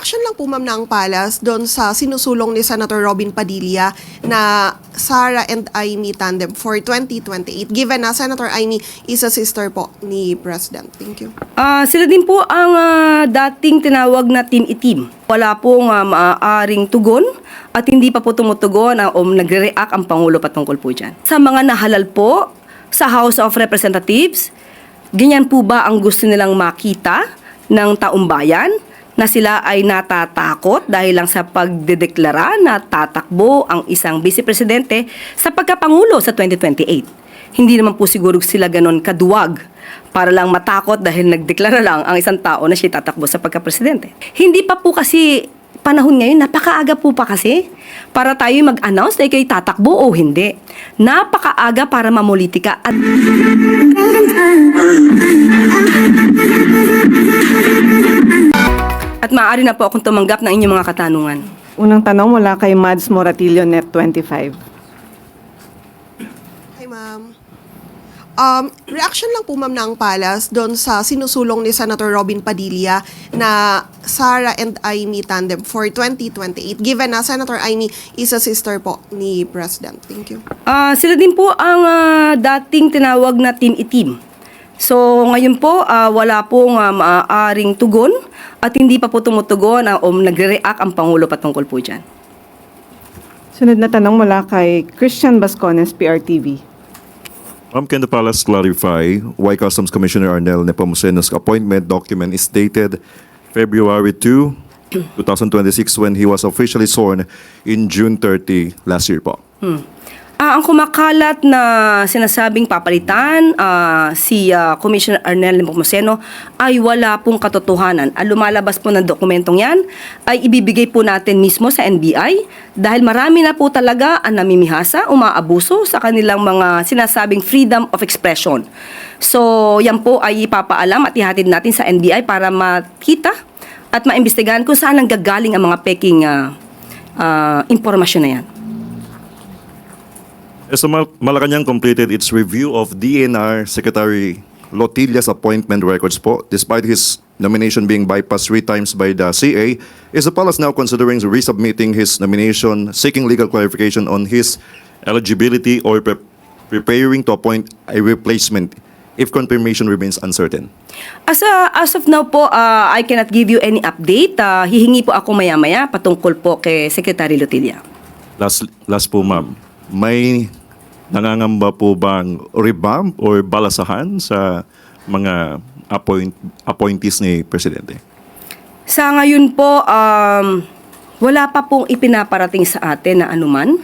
reaction lang po ma'am ng Palas doon sa sinusulong ni Senator Robin Padilla na Sara and Amy tandem for 2028 given na Senator Amy is a sister po ni President. Thank you. Sila din po ang dating tinawag na Team Itim. Wala pong maaaring tugon at hindi pa po tumutugon o nagre-react ang Pangulo patungkol po dyan. Sa mga nahalal po sa House of Representatives, ganyan po ba ang gusto nilang makita ng taong bayan na sila ay natatakot dahil lang sa pagdedeklara na tatakbo ang isang vice-presidente sa pagkapangulo sa 2028. Hindi naman po siguro sila ganon kaduwag para lang matakot dahil nagdeklara lang ang isang tao na siya tatakbo sa pagka-presidente. Hindi pa po kasi panahon ngayon, napakaaga po pa kasi para tayo mag-announce na ikay tatakbo o hindi. Napakaaga para mamulitika at maaari na po akong tumanggap ng inyong mga katanungan. Unang tanong mula kay Mads Moratillo, Net25. Hi ma'am. Reaction lang po ma'am ng Palas doon sa sinusulong ni Senator Robin Padilla na Sara and Amy tandem for 2028 given na Senator Amy is a sister po ni President. Thank you. Sila din po ang dating tinawag na Team Itim. So ngayon po wala pong maaaring tugon at hindi pa po tumutugon o nagre-react ang Pangulo patungkol po dyan. Sunod na tanong mula kay Christian Bascones, PRTV. Ma'am, can the Palace clarify why Customs Commissioner Arnel Nepomucenu's appointment document is dated February 2, 2026 when he was officially sworn in June 30 last year po? Ang kumakalat na sinasabing papalitan si Commissioner Arnel Nepomuceno ay wala pong katotohanan. Ang lumalabas po ng dokumentong yan ay ibibigay po natin mismo sa NBI dahil marami na po talaga ang namimihasa, umaabuso sa kanilang mga sinasabing freedom of expression. So yan po ay ipapaalam at ihatid natin sa NBI para makita at maimbestigahan kung saan nanggagaling ang mga peking impormasyon na yan. So Malacanang completed its review of DNR Secretary Lotilla's appointment records po. Despite his nomination being bypassed 3 times by the CA, is the Palace now considering resubmitting his nomination, seeking legal clarification on his eligibility or preparing to appoint a replacement if confirmation remains uncertain? As of now po, I cannot give you any update. Hihingi po ako maya-maya patungkol po kay Secretary Lotilla. Last po ma'am, may nangangamba po bang revamp or balasahan sa mga appointees ni Presidente? Sa ngayon po, wala pa pong ipinaparating sa atin na anuman.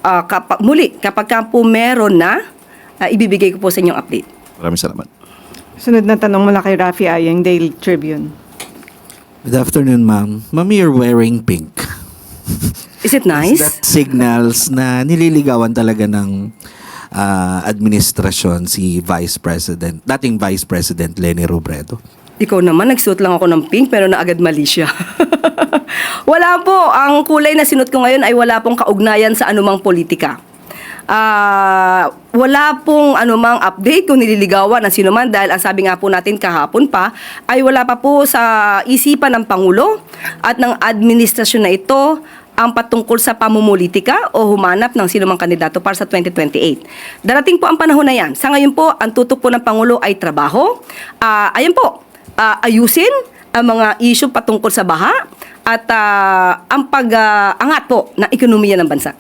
Kapag po meron na, ibibigay ko po sa inyong update. Maraming salamat. Sunod na tanong mula kay Rafi Ayeng, Daily Tribune. Good afternoon, ma'am. Ma'am, you're wearing pink. Is it nice? That signals na nililigawan talaga ng administrasyon si dating Vice President Leni Robredo. Ikaw naman, nagsuot lang ako ng pink pero naagad mali siya. Wala po. Ang kulay na sinuot ko ngayon ay wala pong kaugnayan sa anumang politika. Wala pong anumang update kung nililigawan ng sino man dahil ang sabi nga po natin kahapon pa ay wala pa po sa isipan ng Pangulo at ng administrasyon na ito ang patungkol sa pamumulitika o humanap ng sino mang kandidato para sa 2028. Darating po ang panahon na yan. Sa ngayon po, ang tutok po ng Pangulo ay trabaho. Ayan po, ayusin ang mga issue patungkol sa baha at ang pag-angat po ng ekonomiya ng bansa.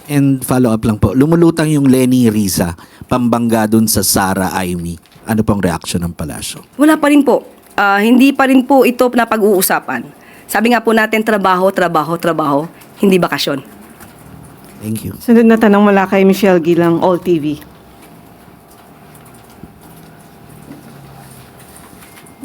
And follow up lang po, lumulutang yung Leni Riza, pambangga dun sa Sara Amy. Ano pong reaction ng palasyo? Wala pa rin po. Hindi pa rin po ito na pag-uusapan. Sabi nga po natin, trabaho, hindi bakasyon. Thank you. Sunod na tanong mula kay Michelle Gilang, All TV.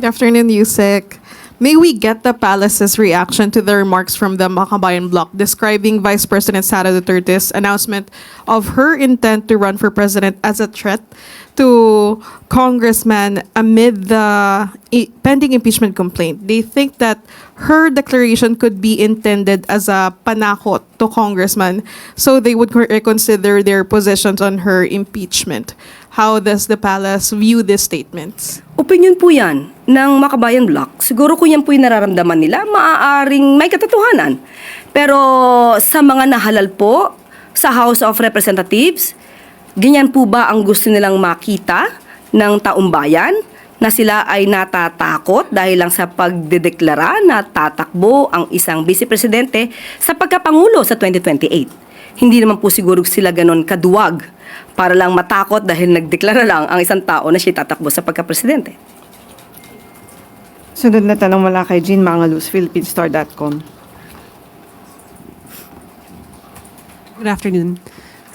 Good afternoon, Yusek. May we get the Palace's reaction to the remarks from the Makabayan Bloc describing Vice President Sara Duterte's announcement of her intent to run for president as a threat to congressman amid the pending impeachment complaint? They think that her declaration could be intended as a panakot to congressman so they would reconsider their positions on her impeachment. how does the palace view these statements? Opinion po yan ng Makabayan Block. Siguro kung yan po yung nararamdaman nila, maaaring may katotohanan. Pero sa mga nahalal po sa House of Representatives, ganyan po ba ang gusto nilang makita ng taong bayan? Na sila ay natatakot dahil lang sa pagdedeklara na tatakbo ang isang vice presidente sa pagkapangulo sa 2028. Hindi naman po siguro sila ganon kaduwag para lang matakot dahil nagdeklara lang ang isang tao na siya tatakbo sa pagkapresidente. Sunod na tanong mula kay Jean Mangaluz, philippinesstar.com. Good afternoon.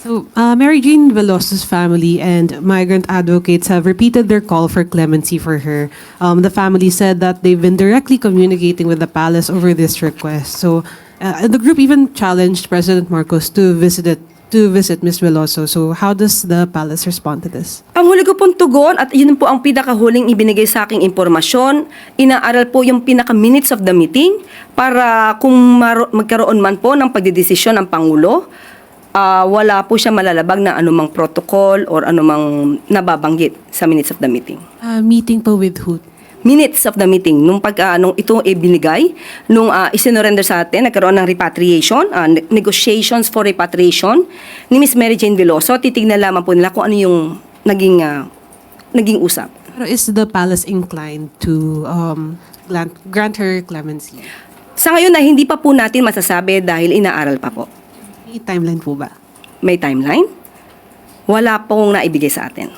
So, Mary Jane Veloso's family and migrant advocates have repeated their call for clemency for her. The family said that they've been directly communicating with the palace over this request. So, the group even challenged President Marcos to visit Ms. Veloso. So, how does the palace respond to this? Ang huli ko pong tugon, at yun po ang pinakahuling ibinigay sa aking impormasyon, inaaral po yung pinaka-minutes of the meeting para kung magkaroon man po ng pagdidesisyon ng Pangulo, wala po siya malalabag na anumang protocol or anumang nababanggit sa minutes of the meeting. Meeting po with who? Minutes of the meeting, nung ito ibinigay, nung isinorender sa atin, nagkaroon ng repatriation, negotiations for repatriation ni Miss Mary Jane Veloso, titignan lamang po nila kung ano yung naging usap. Pero is the palace inclined to grant her clemency? Sa ngayon na hindi pa po natin masasabi dahil inaaral pa po. May timeline po ba? May timeline? Wala pong naibigay sa atin.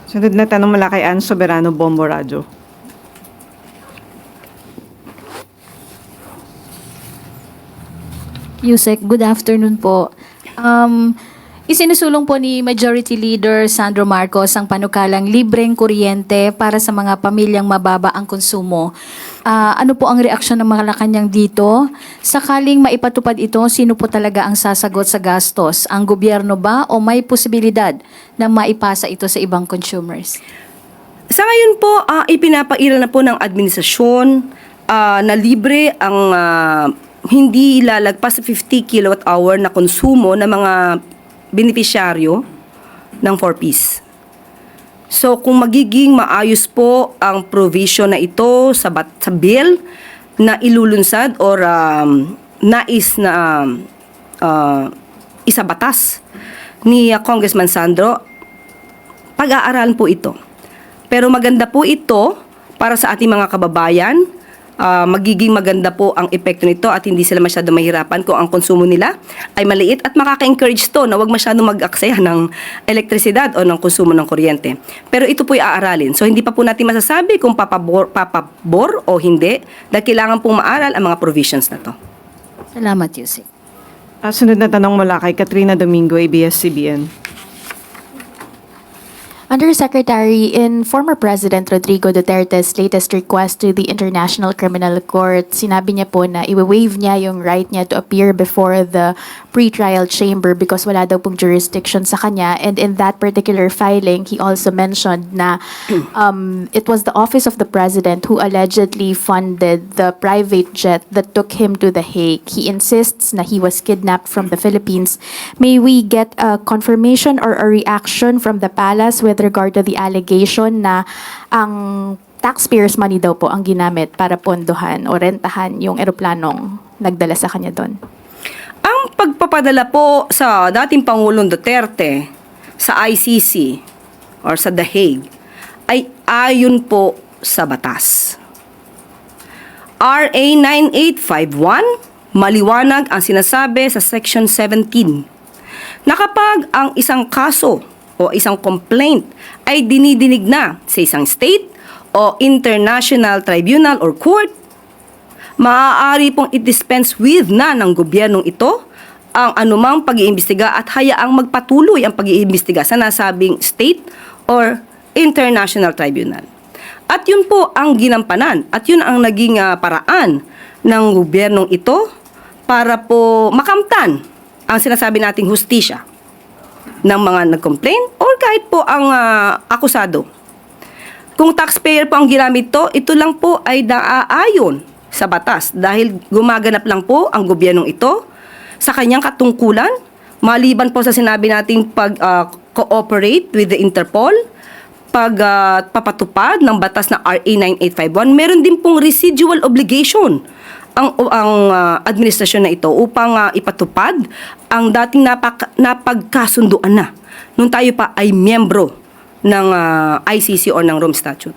Sunod na tanong mula kay Ann Soberano, Bombo Radio. Yusek, good afternoon po. Isinusulong po ni Majority Leader Sandro Marcos ang panukalang libreng kuryente para sa mga pamilyang mababa ang konsumo. Ano po ang reaksyon ng Malacanang dito? Sakaling maipatupad ito, sino po talaga ang sasagot sa gastos? Ang gobyerno ba o may posibilidad na maipasa ito sa ibang consumers? Sa ngayon po, ipinapairal na po ng administrasyon na libre ang hindi lalagpas sa 50 kilowatt hour na konsumo ng mga benepisyaryo ng 4Ps. So kung magiging maayos po ang provision na ito sa bill na ilulunsad or nais na isabatas ni Congressman Sandro, pag-aaralan po ito. Pero maganda po ito para sa ating mga kababayan. Magiging maganda po ang epekto nito at hindi sila masyado mahirapan kung ang konsumo nila ay maliit at makaka-encourage to na wag masyado mag-aksaya ng elektrisidad o ng konsumo ng kuryente. Pero ito po ay aaralin. So hindi pa po natin masasabi kung papabor o hindi dahil kailangan pong maaral ang mga provisions na to. Salamat, Yusek. Sunod na tanong mula kay Katrina Domingo, ABS-CBN. Undersecretary, in former President Rodrigo Duterte's latest request to the International Criminal Court, sinabi niya po na i-waive niya yung right niya to appear before the pre-trial chamber because wala daw pong jurisdiction sa kanya. And in that particular filing, he also mentioned na it was the office of the President who allegedly funded the private jet that took him to The Hague. He insists na he was kidnapped from the Philippines. May we get a confirmation or a reaction from the palace with regard to the allegation na ang taxpayers' money daw po ang ginamit para pondohan o rentahan yung eroplanong nagdala sa kanya doon? Ang pagpapadala po sa dating Pangulong Duterte sa ICC or sa The Hague ay ayon po sa batas. RA 9851, maliwanag ang sinasabi sa Section 17 na kapag ang isang kaso o isang complaint ay dinidinig na sa isang state o international tribunal or court, maaari pong i-dispense with na ng gobyernong ito ang anumang pag-iimbestiga at hayaang magpatuloy ang pag-iimbestiga sa nasabing state or international tribunal. At yun po ang ginampanan at yun ang naging paraan ng gobyernong ito para po makamtan ang sinasabi nating hustisya ng mga nag-complain or kahit po ang akusado. Kung taxpayer po ang ginamit ito lang po ay naaayon sa batas dahil gumaganap lang po ang gobyernong ito sa kanyang katungkulan Maliban po sa sinabi nating pag-cooperate with the Interpol, papatupad ng batas na RA 9851, meron din pong residual obligation ang administrasyon na ito upang ipatupad ang dating napagkasunduan na nung tayo pa ay miyembro ng ICC o ng Rome Statute.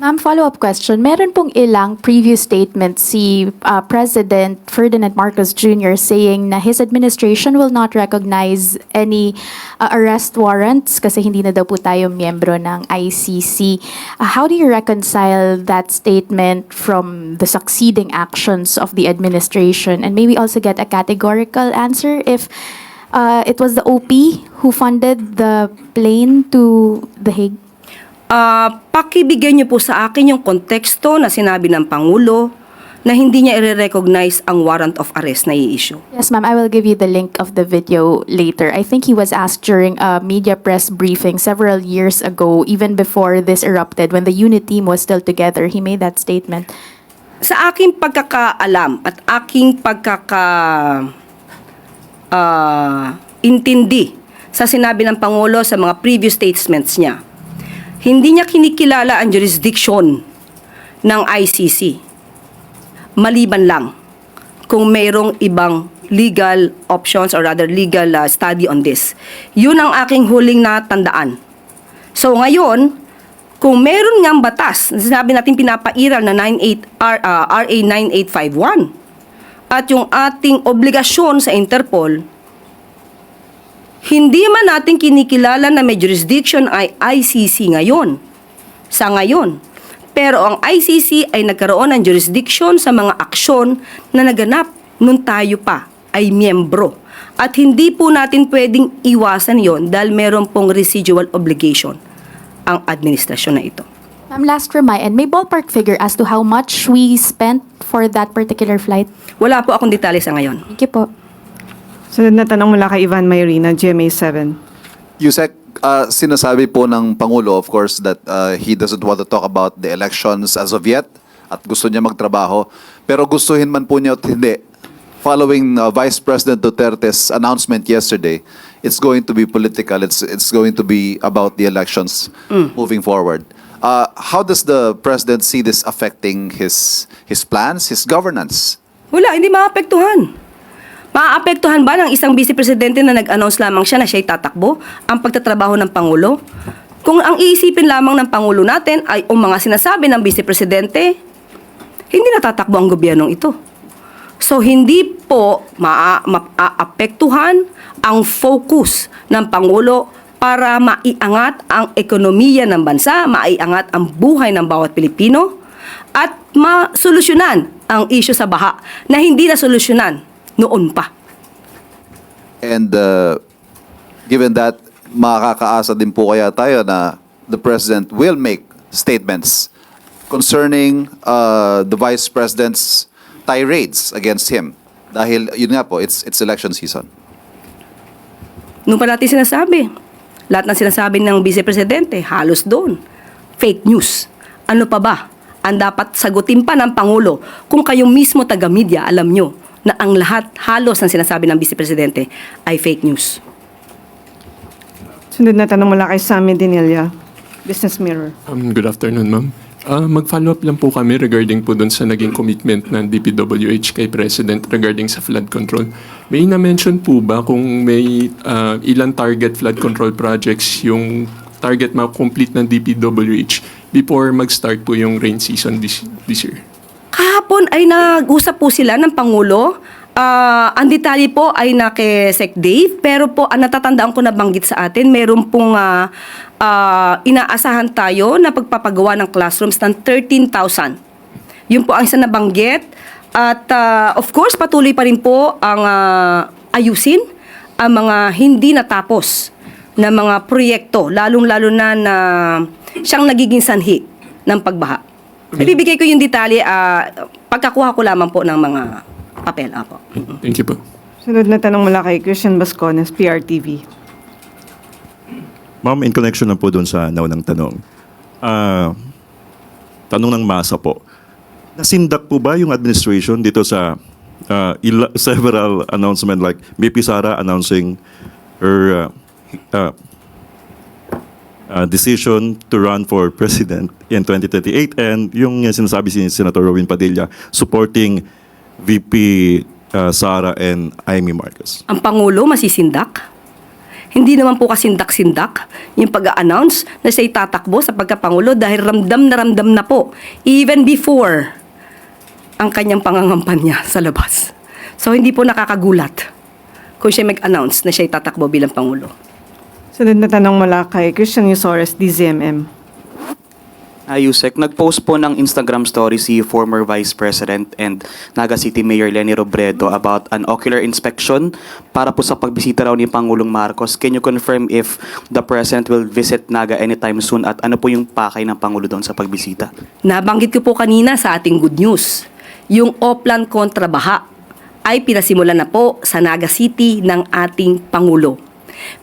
Ma'am, follow-up question. Meron pong ilang previous statements si President Ferdinand Marcos Jr. saying na his administration will not recognize any arrest warrants kasi hindi na daw po tayo miyembro ng ICC. How do you reconcile that statement from the succeeding actions of the administration? And maybe also get a categorical answer if it was the OP who funded the plane to The Hague? Pakibigyan niyo po sa akin yung konteksto na sinabi ng Pangulo na hindi niya i-recognize ang warrant of arrest na i-issue. Yes, ma'am. I will give you the link of the video later. I think he was asked during a media press briefing several years ago, even before this erupted, when the unit team was still together. He made that statement. Sa aking pagkakaalam at aking intindi sa sinabi ng Pangulo sa mga previous statements niya, hindi niya kinikilala ang jurisdiction ng ICC. Maliban lang kung mayroong ibang legal options or rather legal study on this. Yun ang aking huling natandaan. So ngayon, kung meron ngang batas, sinabi natin pinapairal na RA 9851 at yung ating obligasyon sa Interpol, hindi man natin kinikilala na may jurisdiction ay ICC ngayon. Sa ngayon. Pero ang ICC ay nagkaroon ng jurisdiction sa mga aksyon na naganap nung tayo pa ay miyembro. At hindi po natin pwedeng iwasan yon dahil meron pong residual obligation ang administrasyon na ito. Ma'am, last remind, may ballpark figure as to how much we spent for that particular flight? Wala po akong detalye sa ngayon. Thank you po. Sunod na tanong mula kay Ivan Mayrina, GMA7. Yusek, sinasabi po ng Pangulo, of course, that he doesn't want to talk about the elections as of yet at gusto niya magtrabaho. Pero gustuhin man po niya at hindi. Following Vice President Duterte's announcement yesterday, it's going to be political. It's going to be about the elections moving forward. How does the President see this affecting his plans, his governance? Wala, hindi maapektuhan. Maaapektuhan ba ng isang vice presidente na nag-announce lamang siya na siya'y tatakbo ang pagtatrabaho ng Pangulo? Kung ang iisipin lamang ng Pangulo natin ay ang mga sinasabi ng vice presidente, hindi natatakbo ang gobyernong ito. So hindi po maapektuhan ang focus ng Pangulo para maiangat ang ekonomiya ng bansa, maiangat ang buhay ng bawat Pilipino, at masolusyonan ang issue sa baha na hindi na solusyonan noon pa. And given that, makakaasa din po kaya tayo na the President will make statements concerning the Vice President's tirades against him. Dahil, yun nga po, it's election season. Nung pa natin sinasabi, lahat ng sinasabi ng Vice Presidente, halos doon. Fake news. Ano pa ba ang dapat sagutin pa ng Pangulo kung kayong mismo taga-media alam nyo na ang lahat halos ng sinasabi ng Vice Presidente ay fake news? Sunod na tanong mula kay Sammy Dinilla, Business Mirror. Good afternoon, ma'am. Mag-follow up lang po kami regarding po dun sa naging commitment ng DPWH kay President regarding sa flood control. May na-mention po ba kung may ilang target flood control projects yung target ma-complete ng DPWH before mag-start po yung rain season this year? Kahapon ay nag-usap po sila ng Pangulo. Ang detalye po ay na kay Sec Dave, pero po ang natatandaan ko na banggit sa atin, meron pong inaasahan tayo na pagpapagawa ng classrooms ng 13,000. Yun po ang isa na banggit. At of course, patuloy pa rin po ang ayusin ang mga hindi natapos na mga proyekto, lalong-lalo na siyang nagiging sanhi ng pagbaha. Ibibigay ko yung detalye pagkakuha ko lamang po ng mga papel. Apo. Thank you po. Sunod na tanong mula kay Christian Bascones, PRTV. Ma'am, in connection na po doon sa naunang tanong. Tanong ng masa po. Nasindak po ba yung administration dito sa several announcements like BP Sara announcing her decision to run for president in 2038 and yung sinasabi si Senator Robin Padilla supporting VP Sara and Amy Marcos. Ang Pangulo masisindak? Hindi naman po kasindak-sindak yung pag-a-announce na siya'y tatakbo sa pagkapangulo dahil ramdam na po even before ang kanyang pangangampanya sa labas. So hindi po nakakagulat kung siya mag-announce na siya'y tatakbo bilang Pangulo. Sunod na tanong mula kay Christian Yusores, DZMM. Yusek, nag-post po ng Instagram story si former Vice President and Naga City Mayor Leni Robredo about an ocular inspection para po sa pagbisita raw ni Pangulong Marcos. Can you confirm if the President will visit Naga anytime soon at ano po yung pakay ng Pangulo doon sa pagbisita? Nabanggit ko po kanina sa ating good news, yung Oplan kontra Baha ay pinasimulan na po sa Naga City ng ating Pangulo.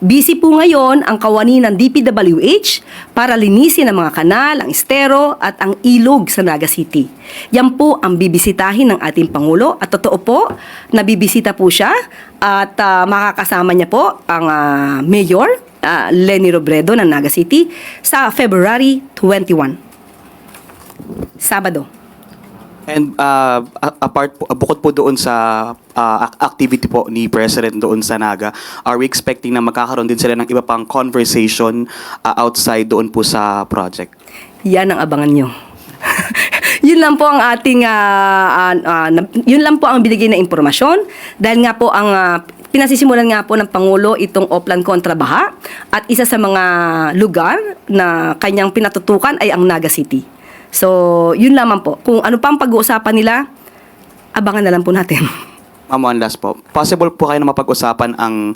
Busy po ngayon ang kawani ng DPWH para linisin ang mga kanal, ang estero at ang ilog sa Naga City. Yan po ang bibisitahin ng ating Pangulo at totoo po na bibisita po siya at makakasama niya po ang Mayor Leni Robredo ng Naga City sa February 21. Sabado. And bukod po doon sa activity po ni President doon sa Naga, are we expecting na magkakaroon din sila ng iba pang conversation outside doon po sa project? Yan ang abangan nyo. Yun lang po ang ating yun lang po ang binigay na impormasyon dahil nga po ang pinasisimulan nga po ng Pangulo itong Oplan kontra Baha at isa sa mga lugar na kanyang pinatutukan ay ang Naga City. So, yun lamang po. Kung ano pang pag-uusapan nila, abangan na lang po natin. Ma'am, one last po. Possible po kayo na mapag-usapan ang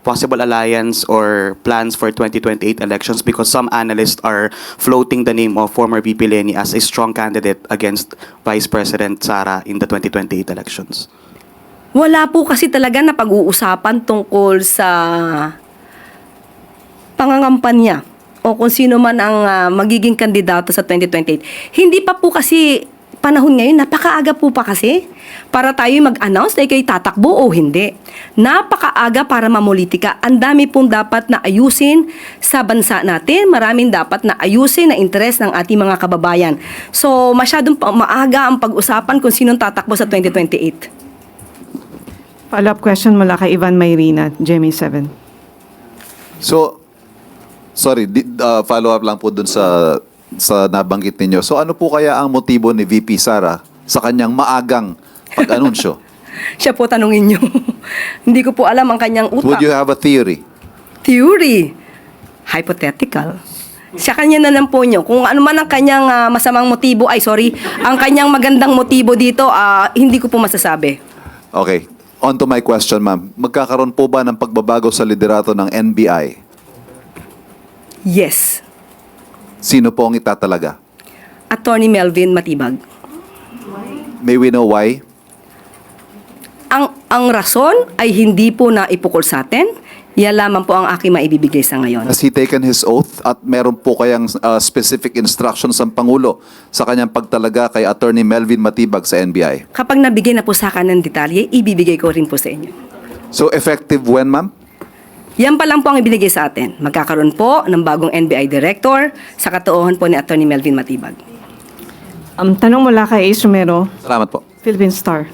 possible alliance or plans for 2028 elections because some analysts are floating the name of former VP Leni as a strong candidate against Vice President Sara in the 2028 elections. Wala po kasi talaga na pag-uusapan tungkol sa pangangampanya o kung sino man ang magiging kandidato sa 2028. Hindi pa po kasi panahon ngayon, napakaaga po pa kasi para tayo mag-announce na ikay tatakbo o hindi. Napakaaga para mamulitika. Ang dami pong dapat na ayusin sa bansa natin. Maraming dapat na ayusin na interes ng ating mga kababayan. So, masyadong maaga ang pag-usapan kung sinong tatakbo sa 2028. Follow-up question mula kay Ivan Mayrina, GMA7. So, sorry, follow-up lang po dun sa nabanggit ninyo. So ano po kaya ang motibo ni VP Sara sa kanyang maagang pag-anunsyo? Siya po tanungin nyo. Hindi ko po alam ang kanyang utak. Would you have a theory? Theory. Hypothetical. Sa kanya na lang po nyo. Kung ano man ang kanyang masamang motibo, ang kanyang magandang motibo dito, hindi ko po masasabi. Okay. On to my question, ma'am. Magkakaroon po ba ng pagbabago sa liderato ng NBI? Yes. Sino po ang itatalaga? Attorney Melvin Matibag. May we know why? Ang rason ay hindi po na ipukol sa atin. Yan lamang po ang aking maibibigay sa ngayon. Has he taken his oath at meron po kayang specific instructions ang Pangulo sa kanyang pagtalaga kay Attorney Melvin Matibag sa NBI? Kapag nabigay na po sa akin ng detalye, ibibigay ko rin po sa inyo. So effective when, ma'am? Yan pa lang po ang ibinigay sa atin. Magkakaroon po ng bagong NBI Director sa katuohan po ni Attorney Melvin Matibag. Tanong mula kay Ace Romero, Salamat po. Philippine Star.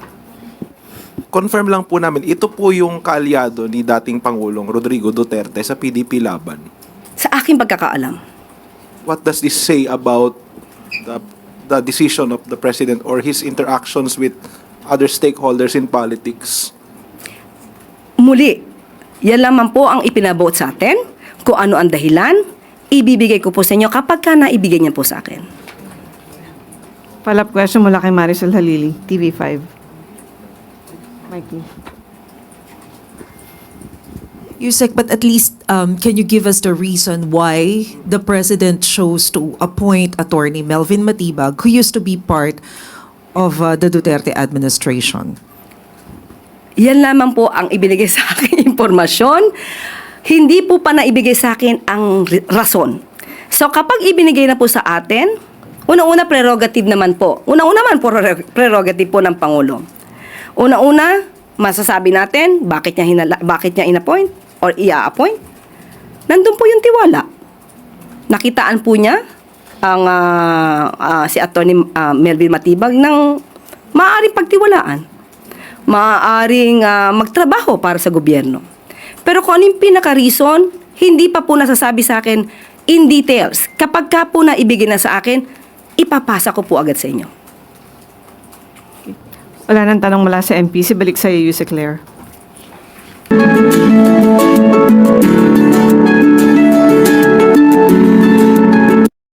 Confirm lang po namin, ito po yung kaalyado ni dating Pangulong Rodrigo Duterte sa PDP laban. Sa aking pagkakaalam, What does this say about the decision of the President or his interactions with other stakeholders in politics? muli, yan lamang po ang ipinabuot sa atin. Kung ano ang dahilan, ibibigay ko po sa inyo kapag ka naibigay niya po sa akin. Follow-up question mula kay Marisol Halili, TV5. Mikey. Yusek, but at least can you give us the reason why the President chose to appoint Attorney Melvin Matibag, who used to be part of the Duterte administration? Yan lamang po ang ibinigay sa akin impormasyon. Hindi po pa naibigay sa akin ang rason. So kapag ibinigay na po sa atin, unang-una prerogative naman po. Unang-una man po prerogative po ng Pangulo. Una-una, masasabi natin bakit niya in-appoint or i-appoint. Nandun po yung tiwala. Nakitaan po niya ang si Attorney Melvin Matibag ng maaaring pagtiwalaan. Maaaring magtrabaho para sa gobyerno. Pero kung ano yung pinaka-reason, hindi pa po nasasabi sa akin in details. Kapag ka po naibigay na sa akin, ipapasa ko po agad sa inyo. Wala nang tanong mula sa MPC. Balik sa iyo, Yusek Claire.